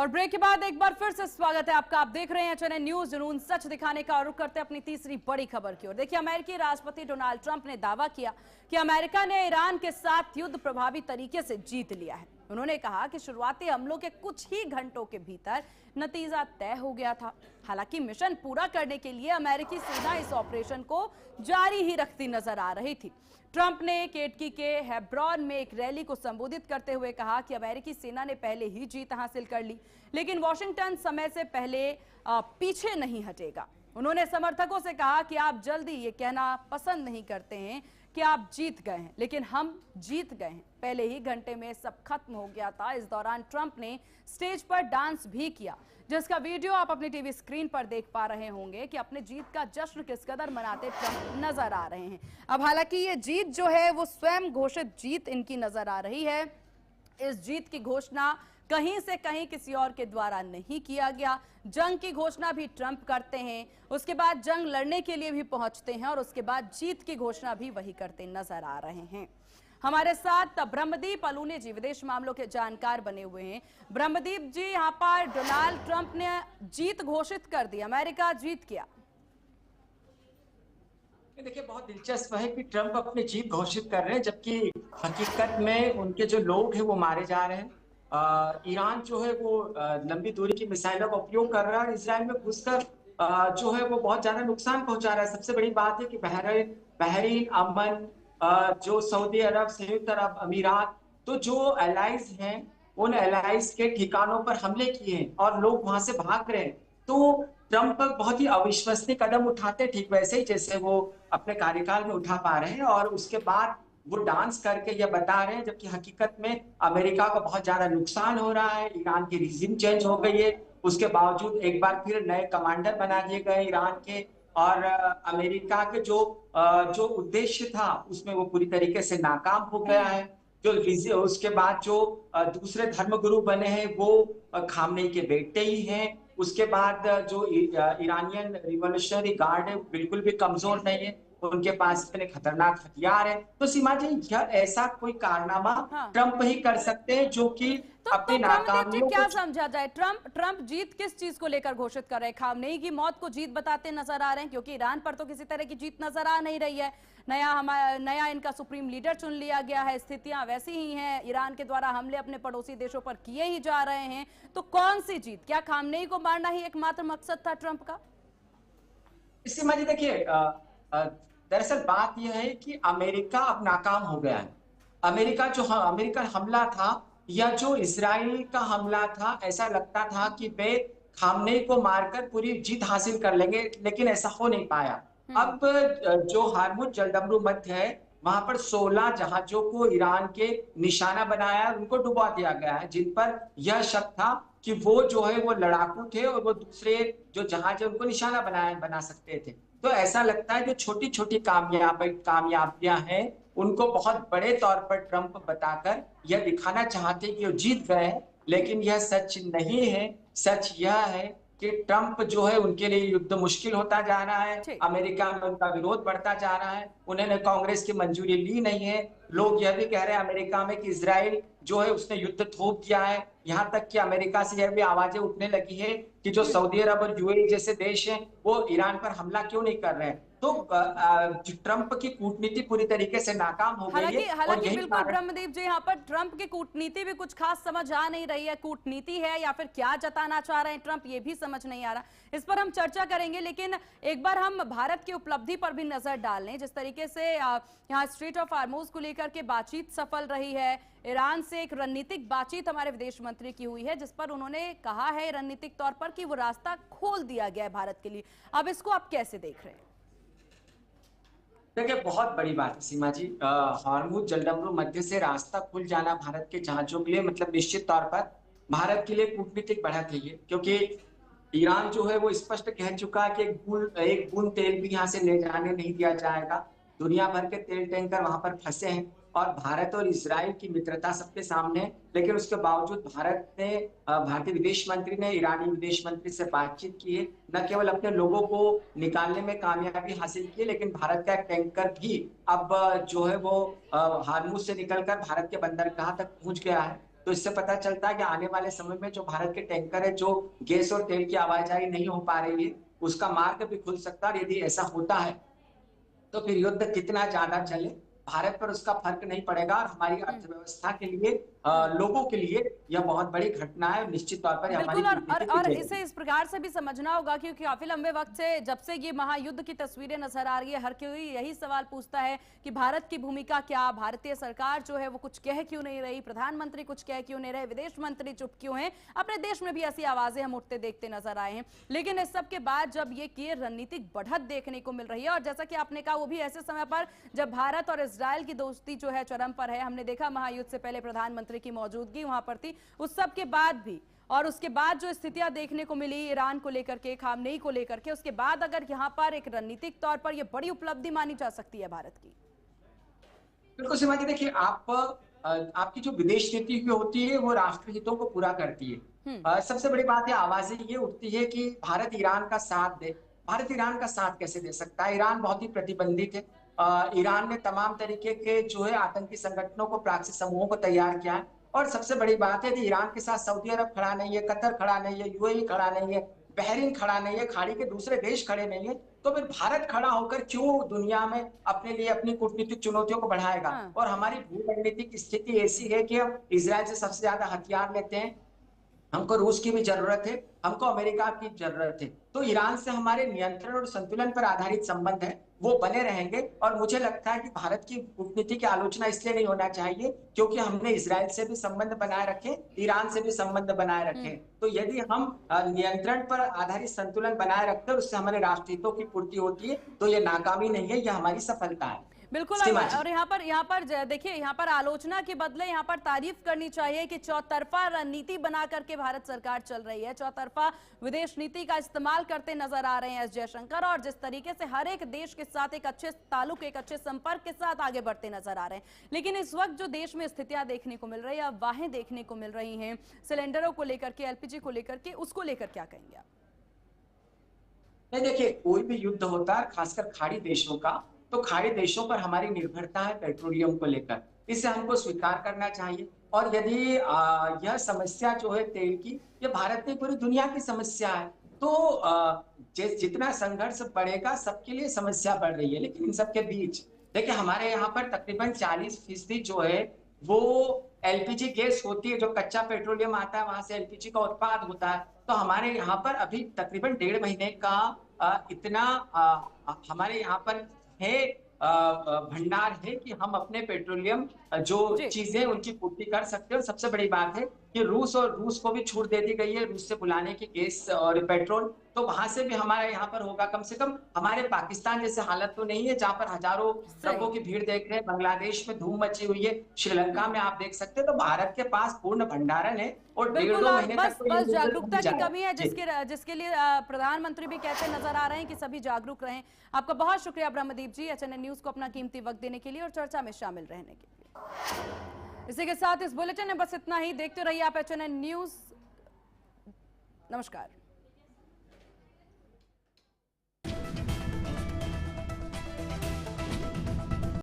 और ब्रेक के बाद एक बार फिर से स्वागत है आपका। आप देख रहे हैं चैनल न्यूज जुनून सच दिखाने का। रुख करते हैं अपनी तीसरी बड़ी खबर की ओर। देखिए, अमेरिकी राष्ट्रपति डोनाल्ड ट्रंप ने दावा किया कि अमेरिका ने ईरान के साथ युद्ध प्रभावी तरीके से जीत लिया है। उन्होंने कहा कि शुरुआती हमलों के कुछ ही घंटों के भीतर नतीजा तय हो गया था। हालांकि मिशन पूरा करने के लिए अमेरिकी सेना इस ऑपरेशन को जारी ही रखती नजर आ रही थी। ट्रंप ने केटकी के हेब्रॉन में एक रैली को संबोधित करते हुए कहा कि अमेरिकी सेना ने पहले ही जीत हासिल कर ली, लेकिन वॉशिंगटन समय से पहले पीछे नहीं हटेगा। उन्होंने समर्थकों से कहा कि आप जल्दी ये कहना पसंद नहीं करते हैं कि आप जीत गए हैं, लेकिन हम जीत गए हैं। पहले ही घंटे में सब खत्म हो गया था। इस दौरान ट्रंप ने स्टेज पर डांस भी किया, जिसका वीडियो आप अपनी टीवी स्क्रीन पर देख पा रहे होंगे कि अपने जीत का जश्न किस कदर मनाते ट्रंप नजर आ रहे हैं। अब हालांकि ये जीत जो है वो स्वयं घोषित जीत इनकी नजर आ रही है। इस जीत की घोषणा कहीं से कहीं किसी और के द्वारा नहीं किया गया। जंग की घोषणा भी ट्रंप करते हैं, उसके बाद जंग लड़ने के लिए भी पहुंचते हैं और उसके बाद जीत की घोषणा भी वही करते नजर आ रहे हैं। हमारे साथ ब्रह्मदीप अलूने जी विदेश मामलों के जानकार बने हुए हैं। ब्रह्मदीप जी, यहाँ पर डोनाल्ड ट्रंप ने जीत घोषित कर दी, अमेरिका जीत गया। देखिए, बहुत दिलचस्प है कि ट्रंप अपनी जीत घोषित कर रहे हैं, जबकि हकीकत में उनके जो लोग हैं वो मारे जा रहे हैं। ईरान जो है वो लंबी दूरी की मिसाइलों का उपयोग कर रहा है। इसराइल में घुसकर जो है वो बहुत ज्यादा नुकसान पहुंचा रहा है। सबसे बड़ी बात है कि बहरीन, अमन, जो सऊदी अरब, संयुक्त अरब अमीरात, तो जो एलाइज हैं उन एलाइज के ठिकानों पर हमले किए हैं और लोग वहां से भाग रहे हैं। तो ट्रंप बहुत ही अविश्वसनीय कदम उठाते, ठीक वैसे ही जैसे वो अपने कार्यकाल में उठा पा रहे हैं, और उसके बाद वो डांस करके ये बता रहे हैं, जबकि हकीकत में अमेरिका को बहुत ज्यादा नुकसान हो रहा है। ईरान की रिजिम चेंज हो गई है, उसके बावजूद एक बार फिर नए कमांडर बना दिए गए ईरान के, और अमेरिका के जो उद्देश्य था उसमें वो पूरी तरीके से नाकाम हो गया है। जो उसके बाद जो दूसरे धर्मगुरु बने हैं वो खामनेई के बेटे ही हैं। उसके बाद जो ईरानियन रिवॉल्यूशनरी गार्ड है बिल्कुल भी कमजोर नहीं है, उनके पास इतने खतरनाक हथियार है। तो सीमा जी, यह ऐसा कोई कारनामा ट्रंप ही कर सकते हैं जो कि अपनी नाकामियों क्या समझा जाए? ट्रंप जीत किस चीज को लेकर घोषित कर रहे हैं? खामनेई की मौत को जीत बताते नजर आ रहे हैं, क्योंकि ईरान पर तो किसी तरह की जीत नजर आ नहीं रही है। नया इनका सुप्रीम लीडर चुन लिया गया है, स्थितियां वैसी ही हैं, ईरान के द्वारा हमले अपने पड़ोसी देशों पर किए ही जा रहे हैं। तो कौन सी जीत? क्या खामनेई को मारना ही एकमात्र मकसद था ट्रंप का? सीमा जी, देखिए, दरअसल बात यह है कि अमेरिका अब नाकाम हो गया है। अमेरिकन हमला था या जो इसराइल का हमला था, ऐसा लगता था कि वे खामनेई को मारकर पूरी जीत हासिल कर लेंगे, लेकिन ऐसा हो नहीं पाया। अब जो हार्मुज जलदम्बू मध्य है, वहां पर 16 जहाजों को ईरान के निशाना बनाया, उनको डुबा दिया गया है, जिन पर यह शक था कि वो जो है वो लड़ाकू थे और वो दूसरे जो जहाज है उनको निशाना बना सकते थे। तो ऐसा लगता है जो छोटी छोटी कामयाबियां हैं उनको बहुत बड़े तौर पर ट्रंप बताकर यह दिखाना चाहते कि वो जीत गए हैं, लेकिन यह सच नहीं है। सच यह है कि ट्रंप जो है उनके लिए युद्ध मुश्किल होता जा रहा है। अमेरिका में उनका विरोध बढ़ता जा रहा है। उन्होंने कांग्रेस की मंजूरी ली नहीं है। लोग यह भी कह रहे हैं अमेरिका में कि इजराइल जो है उसने युद्ध थोप दिया है। यहाँ तक कि अमेरिका से यह भी आवाजें उठने लगी है कि जो सऊदी अरब और यूएई जैसे देश हैं वो ईरान पर हमला क्यों नहीं कर रहे हैं। तो ट्रंप की कूटनीति पूरी तरीके से नाकाम हो गई है। हालांकि बिल्कुल ब्रह्मदीप जी, यहाँ पर ट्रंप की कूटनीति भी कुछ खास समझ आ नहीं रही है। कूटनीति है या फिर क्या जताना चाह रहे हैं ट्रंप, ये भी समझ नहीं आ रहा। इस पर हम चर्चा करेंगे, लेकिन एक बार हम भारत की उपलब्धि पर भी नजर डाल लें। जिस तरीके से यहाँ स्ट्रेट ऑफ हार्मोज को लेकर के बातचीत सफल रही है, ईरान से एक रणनीतिक बातचीत हमारे विदेश मंत्री की हुई है, जिस पर उन्होंने कहा है रणनीतिक तौर पर कि वो रास्ता खोल दिया गया है भारत के लिए। अब इसको आप कैसे देख रहे हैं? देखिए, बहुत बड़ी बात है सीमा जी। हार्मुज जलदम्बू मध्य से रास्ता खुल जाना भारत के जहाजों के लिए मतलब निश्चित तौर पर भारत के लिए कूटनीतिक बढ़त है ये, क्योंकि ईरान जो है वो स्पष्ट कह चुका है कि एक बूंद तेल भी यहाँ से ले जाने नहीं दिया जाएगा। दुनिया भर के तेल टैंकर वहां पर फंसे हैं और भारत और इजराइल की मित्रता सबके सामने है, लेकिन उसके बावजूद भारतीय विदेश मंत्री ने ईरानी विदेश मंत्री से बातचीत की है। न केवल अपने लोगों को निकालने में कामयाबी हासिल की है, लेकिन भारत का टैंकर भी अब जो है वो हार्मुज से निकलकर भारत के बंदरगाह तक पहुंच गया है। तो इससे पता चलता है कि आने वाले समय में जो भारत के टैंकर है, जो गैस और तेल की आवाजाही नहीं हो पा रही है, उसका मार्ग भी खुल सकता है। और यदि ऐसा होता है तो फिर युद्ध कितना ज्यादा चले, भारत पर उसका फर्क नहीं पड़ेगा और हमारी अर्थव्यवस्था के लिए, लोगों के लिए यह बहुत बड़ी घटना है। निश्चित तौर पर हमारी बिल्कुल। और कूटनीति और पीछे इसे इस प्रकार से भी समझना होगा क्योंकि काफी लंबे वक्त से जब से ये महायुद्ध की तस्वीरें नजर आ रही है, हर कोई यही सवाल पूछता है कि भारत की भूमिका क्या, भारतीय सरकार जो है वो कुछ कह क्यों नहीं रही, प्रधानमंत्री कुछ कह क्यों नहीं रहे, विदेश मंत्री चुप क्यों हैं। अपने देश में भी ऐसी आवाजें हम उठते देखते नजर आए हैं। लेकिन इस सब के बाद जब ये की रणनीतिक बढ़त देखने को मिल रही है, और जैसा कि आपने कहा वो भी ऐसे समय पर जब भारत और इजरायल की दोस्ती जो है चरम पर है। हमने देखा महायुद्ध से पहले प्रधानमंत्री की मौजूदगी वहां पर थी, उस सब के बाद भी, और उसके बाद जो स्थितियां देखने को मिली ईरान को लेकर के, खामनेई को लेकर के, उसके बाद अगर यहां पर एक रणनीतिक तौर पर यह बड़ी उपलब्धि मानी जा सकती है भारत की। बिल्कुल सीमा जी, देखिए आपकी जो विदेश नीति की होती है वो राष्ट्र हितों को पूरा करती है। सबसे बड़ी बात है, आवाजें ये उठती है कि भारत ईरान का साथ दे। भारत ईरान का साथ कैसे दे सकता है? ईरान बहुत ही प्रतिबंधित है। ईरान ने तमाम तरीके के जो है आतंकी संगठनों को, प्रॉक्सी समूहों को तैयार किया है। और सबसे बड़ी बात है कि ईरान के साथ सऊदी अरब खड़ा नहीं है, कतर खड़ा नहीं है, यूएई खड़ा नहीं है, बहरीन खड़ा नहीं है, खाड़ी के दूसरे देश खड़े नहीं है। तो फिर भारत खड़ा होकर क्यों दुनिया में अपने लिए अपनी कूटनीतिक चुनौतियों को बढ़ाएगा? हाँ। और हमारी भू रणनीतिक स्थिति ऐसी है कि हम इजराइल से सबसे ज्यादा हथियार लेते हैं, हमको रूस की भी जरूरत है, हमको अमेरिका की जरूरत है। तो ईरान से हमारे नियंत्रण और संतुलन पर आधारित संबंध है, वो बने रहेंगे। और मुझे लगता है कि भारत की कूटनीति की आलोचना इसलिए नहीं होना चाहिए क्योंकि हमने इजराइल से भी संबंध बनाए रखे, ईरान से भी संबंध बनाए रखे। तो यदि हम नियंत्रण पर आधारित संतुलन बनाए रखते हैं, उससे हमारे राष्ट्र हितों की पूर्ति होती है, तो ये नाकामी नहीं है, यह हमारी सफलता है। बिल्कुल। सीमा जी, और यहाँ पर देखिए, यहाँ पर आलोचना के बदले यहाँ पर तारीफ करनी चाहिए कि चौतरफा रणनीति बना करके भारत सरकार चल रही है, चौतरफा विदेश नीति का इस्तेमाल करते नजर आ रहे हैं एस जयशंकर, और जिस तरीके से हर एक देश के साथ एक अच्छे ताल्लुक, एक अच्छे संपर्क के साथ आगे बढ़ते नजर आ रहे हैं। लेकिन इस वक्त जो देश में स्थितियां देखने को मिल रही है, अफवाहें देखने को मिल रही हैं सिलेंडरों को लेकर के, एलपीजी को लेकर के, उसको लेकर क्या कहेंगे आप? नहीं देखिए, कोई भी युद्ध होता है खासकर खाड़ी देशों का, तो खाड़ी देशों पर हमारी निर्भरता है पेट्रोलियम को लेकर, इसे हमको स्वीकार करना चाहिए। और यदि यह समस्या जो है तेल की, ये भारत नहीं पूरी दुनिया की समस्या है। तो जितना संघर्ष बढ़ेगा सबके लिए समस्या बढ़ रही है। लेकिन इन सबके बीच देखिए, हमारे यहाँ पर तकरीबन 40% जो है वो एलपीजी गैस होती है, जो कच्चा पेट्रोलियम आता है वहां से एलपीजी का उत्पाद होता है। तो हमारे यहाँ पर अभी तकरीबन 1.5 महीने का इतना हमारे यहाँ पर है भंडार है कि हम अपने पेट्रोलियम जो जी। चीजें उनकी पूर्ति कर सकते हैं। और सबसे बड़ी बात है कि रूस को भी छूट दे दी गई है, रूस से बुलाने की गैस और पेट्रोल, तो वहां से भी हमारे यहाँ पर होगा। कम से कम हमारे पाकिस्तान जैसे हालत तो नहीं है जहां पर हजारों ट्रकों सही। की भीड़ देख रहे हैं। बांग्लादेश में धूम मची हुई है, श्रीलंका में आप देख सकते हैं। तो भारत के पास पूर्ण भंडारण है और बिल्कुल। 1.5-2 और महीने तक बस तो ये युद्ध जागरूकता नहीं की जाएगा। कमी है, जी। जिसके लिए प्रधानमंत्री भी कहते नजर आ रहे हैं कि सभी जागरूक रहें। आपका बहुत शुक्रिया ब्रह्मदीप जी, एचएनएन न्यूज को अपना कीमती वक्त देने के लिए और चर्चा में शामिल रहने के लिए। इसी के साथ इस बुलेटिन में बस इतना ही। देखते रहिए आप एचएनएन न्यूज। नमस्कार।